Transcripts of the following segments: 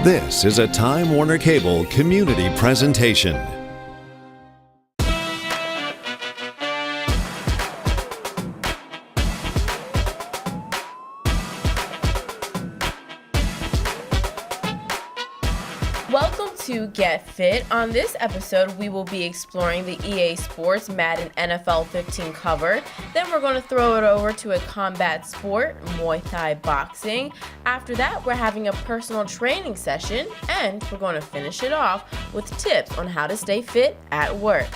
This is a Time Warner Cable community presentation. Welcome to Get Fit. On this episode, we will be exploring the EA Sports Madden NFL 15 cover. Then we're going to throw it over to a combat sport, Muay Thai boxing. After that, we're having a personal training session, and we're going to finish it off with tips on how to stay fit at work.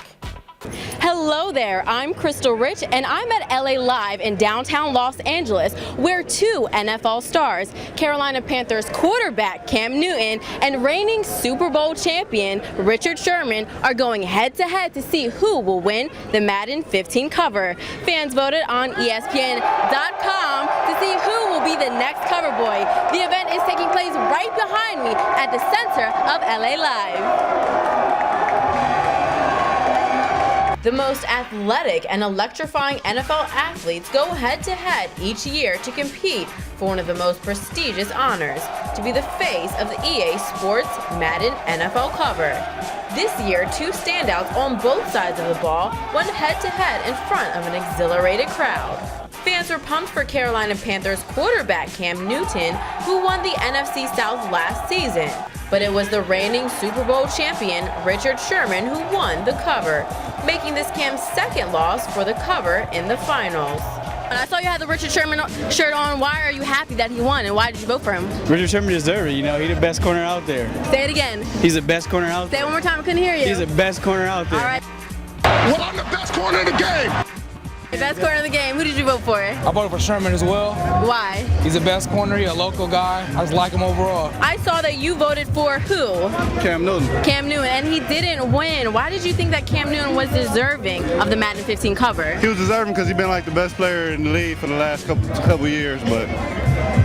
Hello there, I'm Crystal Rich, and I'm at LA Live in downtown Los Angeles, where two NFL stars, Carolina Panthers quarterback Cam Newton and reigning Super Bowl champion Richard Sherman, are going head-to-head to see who will win the Madden 15 cover. Fans voted on ESPN.com to see who will be the next cover boy. The event is taking place right behind me at the center of LA Live. The most athletic and electrifying NFL athletes go head-to-head each year to compete for one of the most prestigious honors, to be the face of the EA Sports Madden NFL cover. This year, two standouts on both sides of the ball went head-to-head in front of an exhilarated crowd. Fans were pumped for Carolina Panthers quarterback Cam Newton, who won the NFC South last season. But it was the reigning Super Bowl champion Richard Sherman who won the cover, making this Cam's second loss for the cover in the finals. And I saw you had the Richard Sherman shirt on. Why are you happy that he won, and why did you vote for him? Richard Sherman deserves it. You know, he's the best corner out there. Say it again. He's the best corner out Say there. it one more time. I couldn't hear you. He's the best corner out there. All right. Well, I'm the best corner in the game. The best corner of the game. Who did you vote for? I voted for Sherman as well. Why? He's the best corner. He's a local guy. I just like him overall. I saw that you voted for who? Cam Newton. Cam Newton, and he didn't win. Why did you think that Cam Newton was deserving of the Madden 15 cover? He was deserving because he's been like the best player in the league for the last couple years, but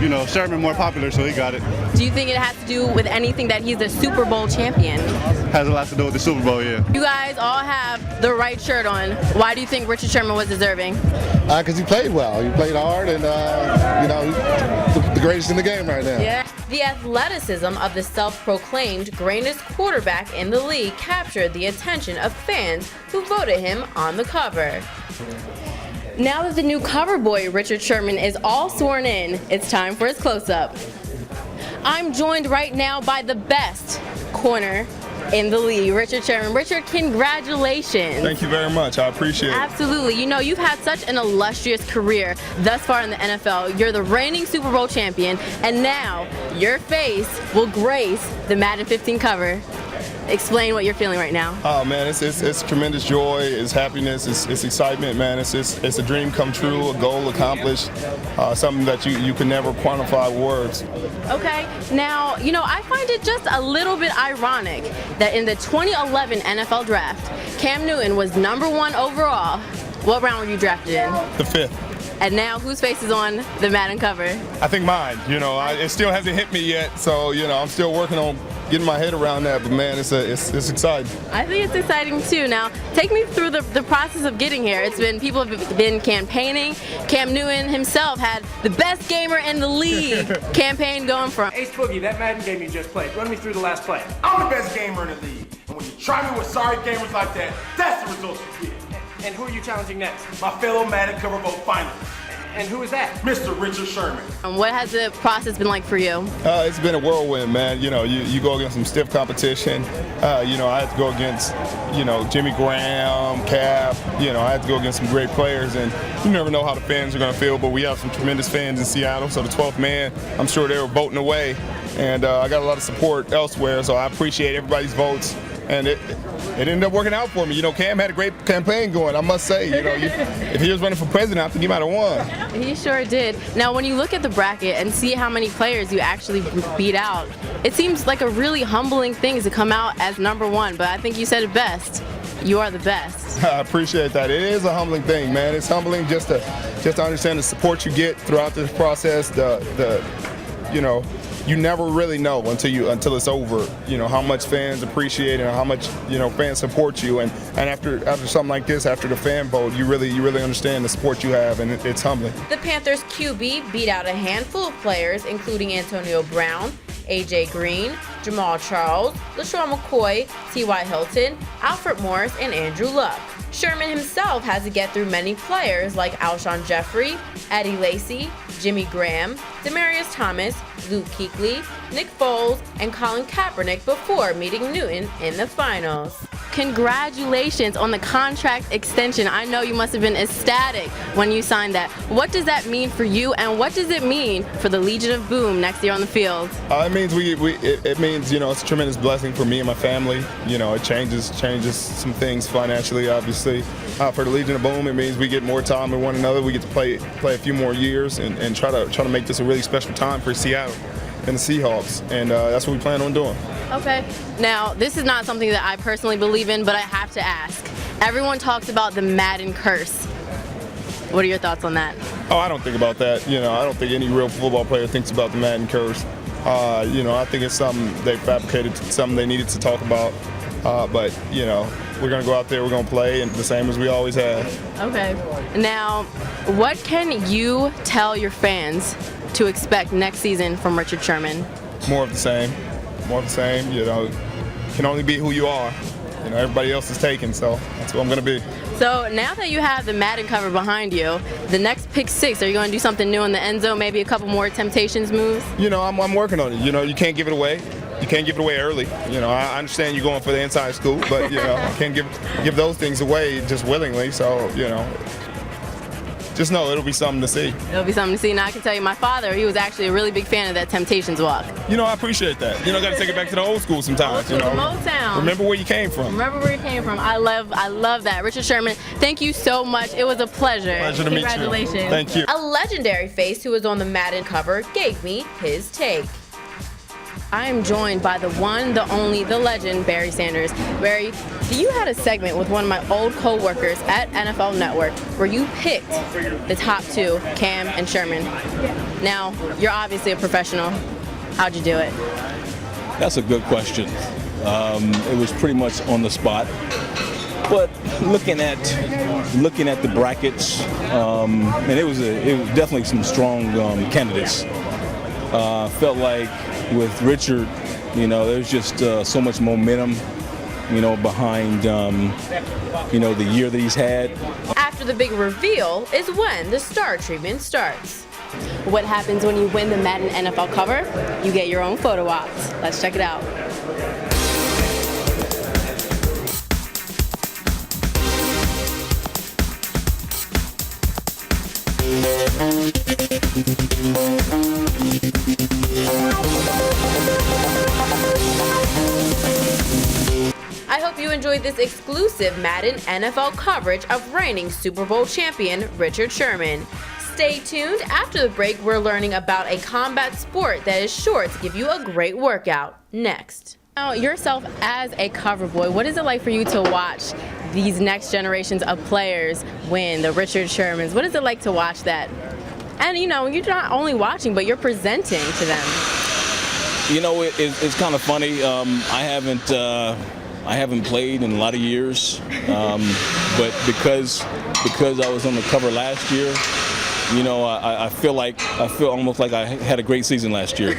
you know, Sherman more popular, so he got it. Do you think it has to do with anything that he's the Super Bowl champion? Has a lot to do with the Super Bowl, yeah. You guys all have the right shirt on. Why do you think Richard Sherman was deserving? Because he played well. He played hard, and you know, he's the greatest in the game right now. Yeah. The athleticism of the self-proclaimed greatest quarterback in the league captured the attention of fans who voted him on the cover. Now that the new cover boy, Richard Sherman, is all sworn in, it's time for his close-up. I'm joined right now by the best corner in the league, Richard Sherman. Richard, congratulations. Thank you very much. I appreciate it. Absolutely. You know, you've had such an illustrious career thus far in the NFL. You're the reigning Super Bowl champion, and now your face will grace the Madden 15 cover. Explain what you're feeling right now. Oh man, it's tremendous joy, it's happiness, it's excitement, man. It's a dream come true, a goal accomplished, something that you can never quantify with words. Okay, now, you know, I find it just a little bit ironic that in the 2011 NFL Draft, Cam Newton was #1 overall. What round were you drafted in? The 5th. And now, whose face is on the Madden cover? I think mine. You know, it still hasn't hit me yet, so you know, I'm still working on getting my head around that. But man, it's exciting. I think it's exciting too. Now, take me through the process of getting here. People have been campaigning. Cam Newton himself had the best gamer in the league campaign going from. Ace Boogie, that Madden game you just played. Run me through the last play. I'm the best gamer in the league, and when you try me with sorry gamers like that, that's the results you get. And who are you challenging next? My fellow Madden cover vote finalist, And who is that? Mr. Richard Sherman. What has the process been like for you? It's been a whirlwind, man. You know, you go against some stiff competition. You know, I had to go against, you know, Jimmy Graham, Cap. You know, I had to go against some great players, and you never know how the fans are going to feel, but we have some tremendous fans in Seattle, so the 12th man, I'm sure they were voting away, and I got a lot of support elsewhere, so I appreciate everybody's votes, and it ended up working out for me. You know, Cam had a great campaign going, I must say. You know, if he was running for president, I think he might have won. He sure did. Now, when you look at the bracket and see how many players you actually beat out, it seems like a really humbling thing to come out as #1, but I think you said it best. You are the best. I appreciate that. It is a humbling thing, man. It's humbling just to understand the support you get throughout this process. You know, you never really know until it's over, you know, how much fans appreciate it and how much, you know, fans support you. And after something like this, after the fan vote, you really understand the support you have, and it's humbling. The Panthers QB beat out a handful of players, including Antonio Brown, AJ Green, Jamal Charles, LaShawn McCoy, T.Y. Hilton, Alfred Morris, and Andrew Luck. Sherman himself has to get through many players like Alshon Jeffrey, Eddie Lacy, Jimmy Graham, Demaryius Thomas, Luke Kuechly, Nick Foles, and Colin Kaepernick before meeting Newton in the finals. Congratulations on the contract extension. I know you must have been ecstatic when you signed that. What does that mean for you, and what does it mean for the Legion of Boom next year on the field? It means it means, you know, it's a tremendous blessing for me and my family. You know, it changes some things financially, obviously. For the Legion of Boom, it means we get more time with one another. We get to play a few more years and try to make this a really special time for Seattle and the Seahawks, and that's what we plan on doing. Okay. Now, this is not something that I personally believe in, but I have to ask. Everyone talks about the Madden curse. What are your thoughts on that? Oh, I don't think about that. You know, I don't think any real football player thinks about the Madden curse. You know, I think it's something they fabricated, something they needed to talk about. But, you know, we're going to go out there, we're going to play, and the same as we always have. Okay. Now, what can you tell your fans to expect next season from Richard Sherman? More of the same. More of the same. You know, can only be who you are. You know, everybody else is taken, so that's what I'm going to be. So now that you have the Madden cover behind you, the next pick six, are you going to do something new in the end zone? Maybe a couple more Temptations moves? You know, I'm working on it. You know, you can't give it away. You can't give it away early. You know, I understand you're going for the inside scoop, but, you know, I can't give those things away just willingly. So, you know, just know it'll be something to see. It'll be something to see. Now, I can tell you, my father, he was actually a really big fan of that Temptations walk. You know, I appreciate that. You know, got to take it back to the old school sometimes. Old school, you know, Motown. Remember where you came from. Remember where you came from. I love that. Richard Sherman, thank you so much. It was a pleasure. Pleasure to meet you. Congratulations. Thank you. A legendary face who was on the Madden cover gave me his take. I am joined by the one, the only, the legend, Barry Sanders. Barry, you had a segment with one of my old co-workers at NFL Network where you picked the top two, Cam and Sherman. Now, you're obviously a professional. How'd you do it? That's a good question. It was pretty much on the spot. But looking at the brackets, and it was definitely some strong candidates. Felt like with Richard, you know, there's just so much momentum, you know, behind, you know, the year that he's had. After the big reveal is when the star treatment starts. What happens when you win the Madden NFL cover? You get your own photo ops. Let's check it out. I hope you enjoyed this exclusive Madden NFL coverage of reigning Super Bowl champion Richard Sherman. Stay tuned. After the break, we're learning about a combat sport that is sure to give you a great workout. Next. Now, yourself as a cover boy, what is it like for you to watch these next generations of players win, the Richard Shermans? What is it like to watch that? And, you know, you're not only watching, but you're presenting to them. You know, it's kind of funny. I haven't played in a lot of years, but because I was on the cover last year, you know, I feel almost like I had a great season last year.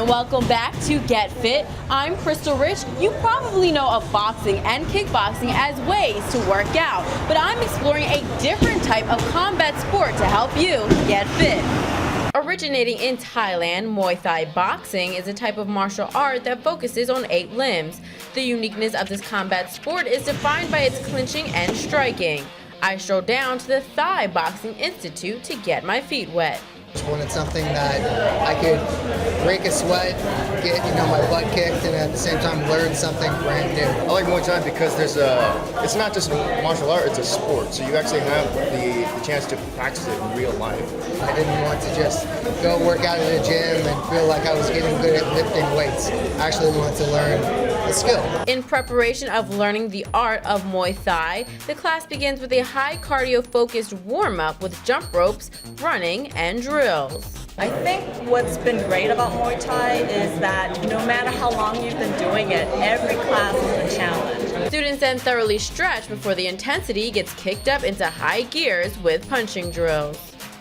Welcome back to Get Fit. I'm Crystal Rich. You probably know of boxing and kickboxing as ways to work out, but I'm exploring a different type of combat sport to help you get fit. Originating in Thailand, Muay Thai boxing is a type of martial art that focuses on 8 limbs. The uniqueness of this combat sport is defined by its clinching and striking. I strolled down to the Thai Boxing Institute to get my feet wet. Just wanted something that I could break a sweat, get my butt kicked, and at the same time learn something brand new. I like Muay Thai because it's not just a martial art, it's a sport. So you actually have the chance to practice it in real life. I didn't want to just go work out at a gym and feel like I was getting good at lifting weights. I actually wanted to learn the skill. In preparation of learning the art of Muay Thai, the class begins with a high cardio-focused warm-up with jump ropes, running, and drills. I think what's been great about Muay Thai is that no matter how long you've been doing it, every class is a challenge. Students then thoroughly stretch before the intensity gets kicked up into high gears with punching drills.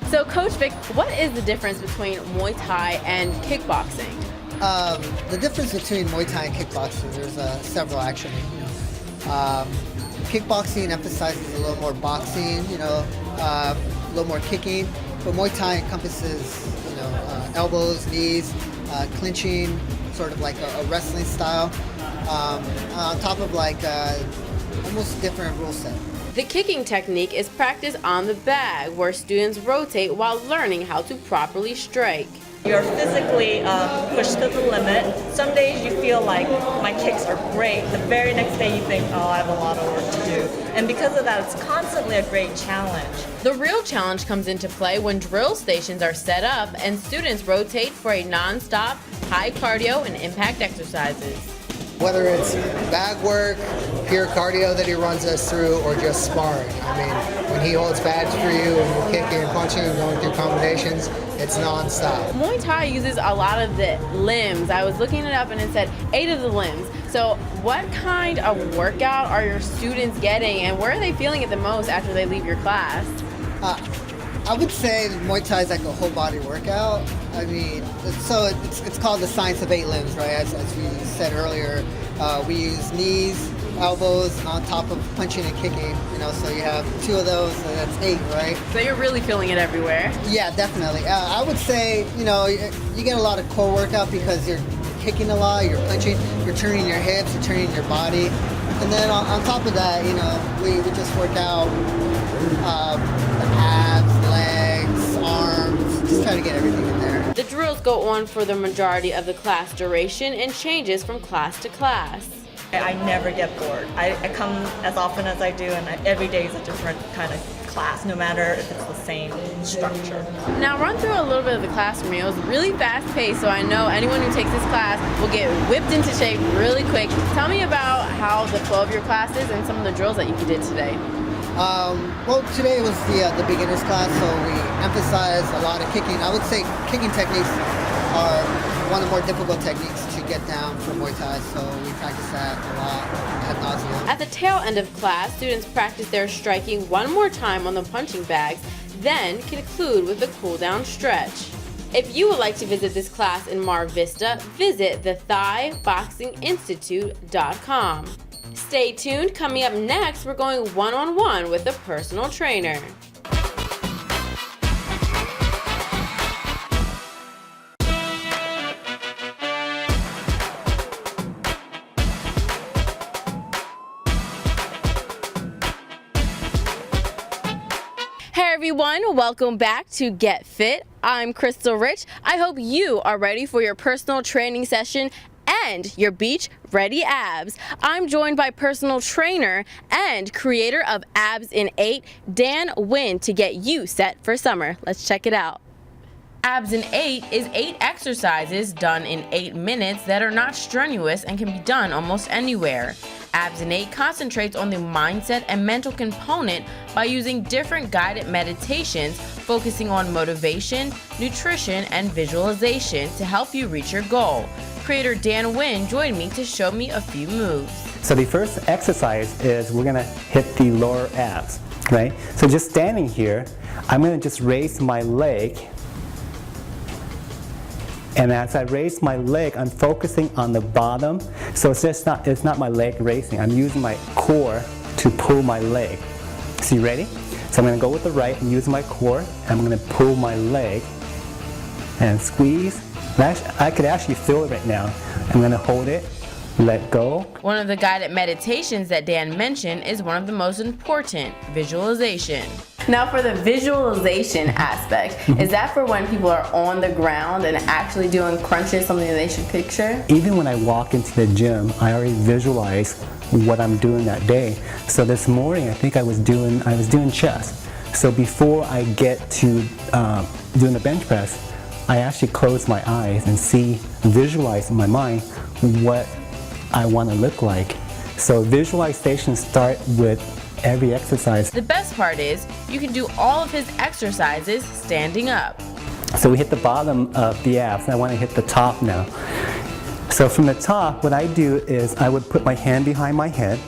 So Coach Vic, what is the difference between Muay Thai and kickboxing? The difference between Muay Thai and kickboxing, there's several actually. Kickboxing emphasizes a little more boxing, a little more kicking, but Muay Thai encompasses, elbows, knees, clinching, sort of like a wrestling style, on top of almost different rule set. The kicking technique is practiced on the bag, where students rotate while learning how to properly strike. You're physically pushed to the limit. Some days you feel like my kicks are great. The very next day you think, I have a lot of work to do. And because of that, it's constantly a great challenge. The real challenge comes into play when drill stations are set up and students rotate for a non-stop, high cardio and impact exercises. Whether it's bag work, pure cardio that he runs us through, or just sparring. I mean, when he holds pads for you and you're kicking and punching and going through combinations, it's non-stop. Muay Thai uses a lot of the limbs. I was looking it up and it said 8 of the limbs. So what kind of workout are your students getting and where are they feeling it the most after they leave your class? I would say Muay Thai is like a whole body workout. I mean, it's called the science of 8 limbs, right? As we said earlier, we use knees, elbows on top of punching and kicking, so you have 2 of those, and that's 8, right? So you're really feeling it everywhere? Yeah, definitely. I would say, you get a lot of core workout because you're kicking a lot, you're punching, you're turning your hips, you're turning your body. And then on top of that, we just work out the abs, legs, arms, just try to get everything in there. The drills go on for the majority of the class duration and changes from class to class. I never get bored. I come as often as I do, and every day is a different kind of class, no matter if it's the same structure. Now run through a little bit of the class for me. It was really fast paced, so I know anyone who takes this class will get whipped into shape really quick. Tell me about how the flow of your class is and some of the drills that you did today. Well, today was the beginner's class, so we emphasized a lot of kicking. I would say kicking techniques are one of the more difficult techniques to get down for Muay Thai, so we practice that a lot ad nauseum. At the tail end of class, students practice their striking one more time on the punching bags, then conclude with a cool-down stretch. If you would like to visit this class in Mar Vista, visit the ThaiBoxingInstitute.com. Stay tuned. Coming up next, we're going one-on-one with a personal trainer. Hey everyone, welcome back to Get Fit. I'm Crystal Rich. I hope you are ready for your personal training session and your beach ready abs. I'm joined by personal trainer and creator of Abs in 8, Dan Nguyen, to get you set for summer. Let's check it out. Abs in 8 is 8 exercises done in 8 minutes that are not strenuous and can be done almost anywhere. Abs in 8 concentrates on the mindset and mental component by using different guided meditations focusing on motivation, nutrition, and visualization to help you reach your goal. Creator Dan Nguyen joined me to show me a few moves. So the first exercise is we're gonna hit the lower abs, right? So just standing here, I'm gonna just raise my leg. And as I raise my leg, I'm focusing on the bottom. So it's not my leg raising. I'm using my core to pull my leg. So you ready? So I'm gonna go with the right and use my core. I'm gonna pull my leg and squeeze. I could actually feel it right now. I'm gonna hold it, let go. One of the guided meditations that Dan mentioned is one of the most important, visualization. Now for the visualization aspect, is that for when people are on the ground and actually doing crunches, something that they should picture? Even when I walk into the gym, I already visualize what I'm doing that day. So this morning, I think I was doing chest. So before I get to doing the bench press, I actually close my eyes and visualize in my mind what I want to look like. So visualization start with every exercise. The best part is you can do all of his exercises standing up. So we hit the bottom of the abs, and I want to hit the top now. So from the top, what I do is I would put my hand behind my head,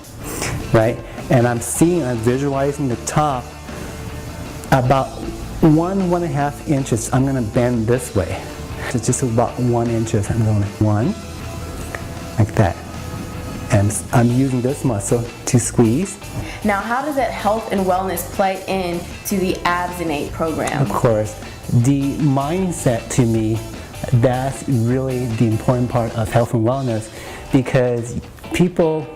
right? And I'm visualizing the top about 1.5 inches. I'm going to bend this way. It's just about 1 inch. I'm going 1, like that. And I'm using this muscle to squeeze. Now, how does that health and wellness play into the Abs Innate program? Of course, the mindset to me, that's really the important part of health and wellness, because people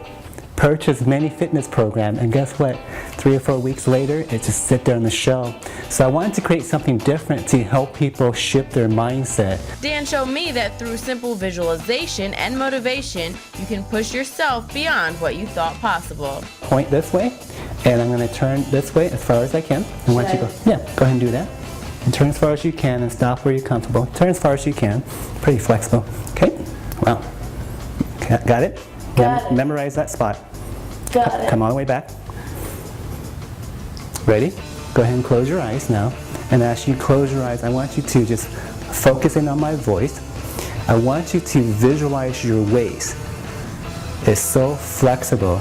purchase many fitness programs, and guess what? 3 or 4 weeks later, it just sit there on the shelf. So I wanted to create something different to help people shift their mindset. Dan showed me that through simple visualization and motivation, you can push yourself beyond what you thought possible. Point this way, and I'm going to turn this way as far as I can. And once you go, go ahead and do that. And turn as far as you can and stop where you're comfortable. Turn as far as you can. Pretty flexible. Okay? Wow. Got it? Memorize that spot. Got it. Come all the way back. Ready? Go ahead and close your eyes now. And as you close your eyes, I want you to just focus in on my voice. I want you to visualize your waist. It's so flexible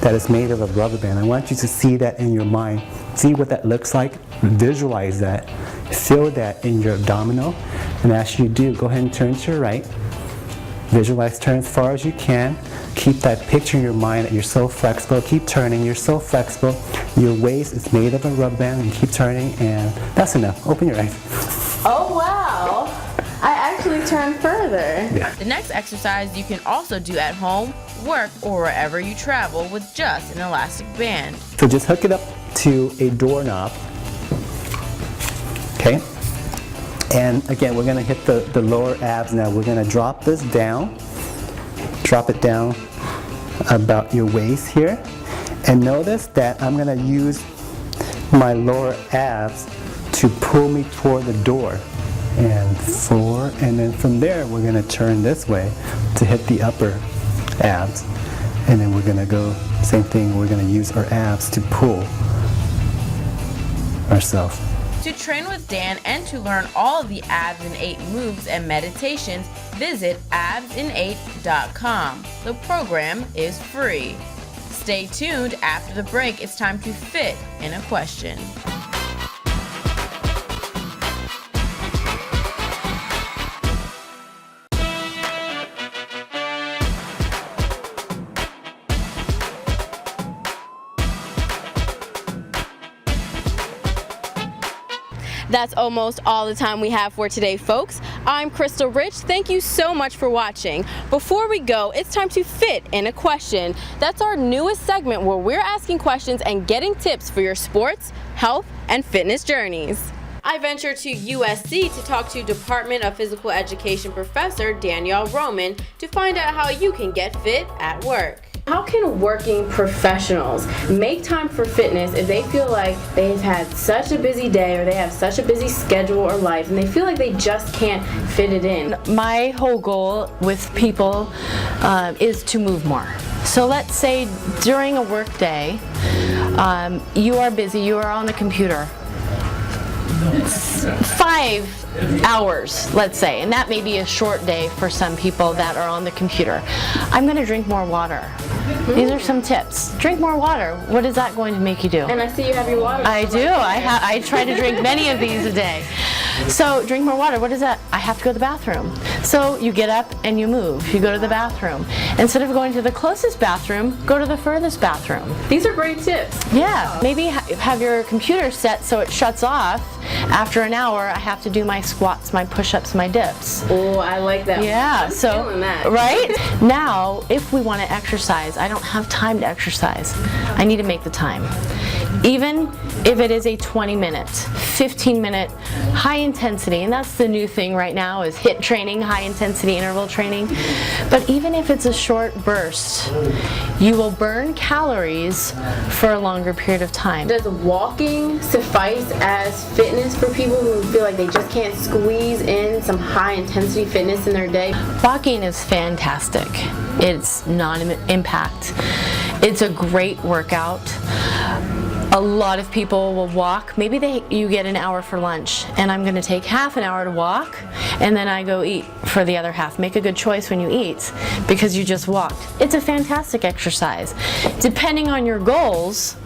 that it's made of a rubber band. I want you to see that in your mind. See what that looks like. Visualize that. Feel that in your abdominal. And as you do, go ahead and turn to your right. Visualize, turn as far as you can. Keep that picture in your mind that you're so flexible. Keep turning, you're so flexible. Your waist is made of a rubber band, and keep turning, and that's enough. Open your eyes. Oh wow! I actually turned further. Yeah. The next exercise you can also do at home, work, or wherever you travel with just an elastic band. So just hook it up to a doorknob. Okay? And again, we're gonna hit the lower abs now. We're gonna drop this down. Drop it down about your waist here. And notice that I'm gonna use my lower abs to pull me toward the door. And 4, and then from there we're gonna turn this way to hit the upper abs. And then we're gonna go, same thing, we're gonna use our abs to pull ourselves. To train with Dan and to learn all of the Abs Innate moves and meditations, visit absinnate.com. The program is free. Stay tuned. After the break, it's time to fit in a question. That's almost all the time we have for today, folks. I'm Crystal Rich. Thank you so much for watching. Before we go, it's time to fit in a question. That's our newest segment where we're asking questions and getting tips for your sports, health, and fitness journeys. I ventured to USC to talk to Department of Physical Education professor Danielle Roman to find out how you can get fit at work. How can working professionals make time for fitness if they feel like they've had such a busy day or they have such a busy schedule or life and they feel like they just can't fit it in? My whole goal with people is to move more. So let's say during a work day, you are busy, you are on the computer 5 hours, let's say, and that may be a short day for some people that are on the computer. I'm going to drink more water. These are some tips. Drink more water. What is that going to make you do? And I see you have your water. I do. I try to drink many of these a day. So drink more water. What is that? I have to go to the bathroom. So you get up and you move. You go to the bathroom. Instead of going to the closest bathroom, go to the furthest bathroom. These are great tips. Yeah. Maybe have your computer set so it shuts off. After an hour, I have to do my squats, my push-ups, my dips. Oh, I like that. Yeah. I'm so feeling that. Right? Now, if we want to exercise, I don't have time to exercise. I need to make the time. Even if it is a 20-minute, 15-minute high intensity, and that's the new thing right now is HIIT training, high intensity interval training. But even if it's a short burst, you will burn calories for a longer period of time. Does walking suffice as fitness for people who feel like they just can't squeeze in some high intensity fitness in their day? Walking is fantastic. It's non-impact. It's a great workout. A lot of people will walk. Maybe you get an hour for lunch, and I'm going to take half an hour to walk, and then I go eat for the other half. Make a good choice when you eat because you just walked. It's a fantastic exercise. Depending on your goals,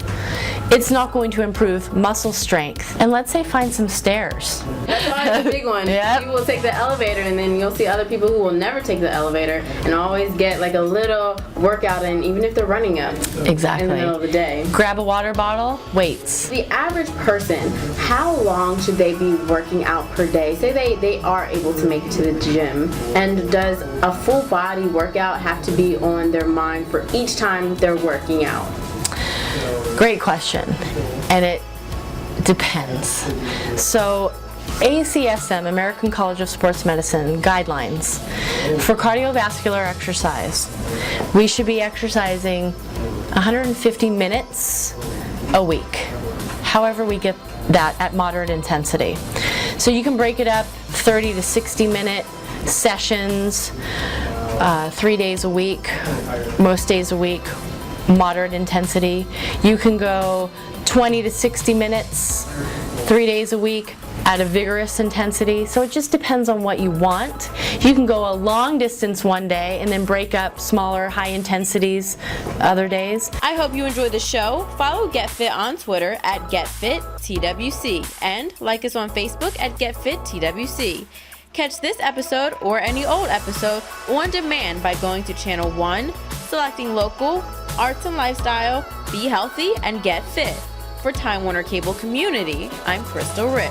it's not going to improve muscle strength. And let's say find some stairs. That's why it's a big one. Yep. People will take the elevator, and then you'll see other people who will never take the elevator and always get like a little workout in, even if they're running up Exactly. in the middle of the day. Grab a water bottle, weights. The average person, how long should they be working out per day? Say they are able to make it to the gym, and does a full body workout have to be on their mind for each time they're working out? Great question, and it depends. So ACSM, American College of Sports Medicine, guidelines for cardiovascular exercise. We should be exercising 150 minutes a week. However, we get that at moderate intensity. So you can break it up 30 to 60 minute sessions, 3 days a week, most days a week, moderate intensity. You can go 20 to 60 minutes, 3 days a week at a vigorous intensity. So it just depends on what you want. You can go a long distance one day and then break up smaller high intensities other days. I hope you enjoyed the show. Follow GetFit on Twitter at GetFitTWC and like us on Facebook at GetFitTWC. Catch this episode or any old episode on demand by going to Channel 1, selecting local, arts and lifestyle, be healthy, and get fit. For Time Warner Cable Community, I'm Crystal Rich.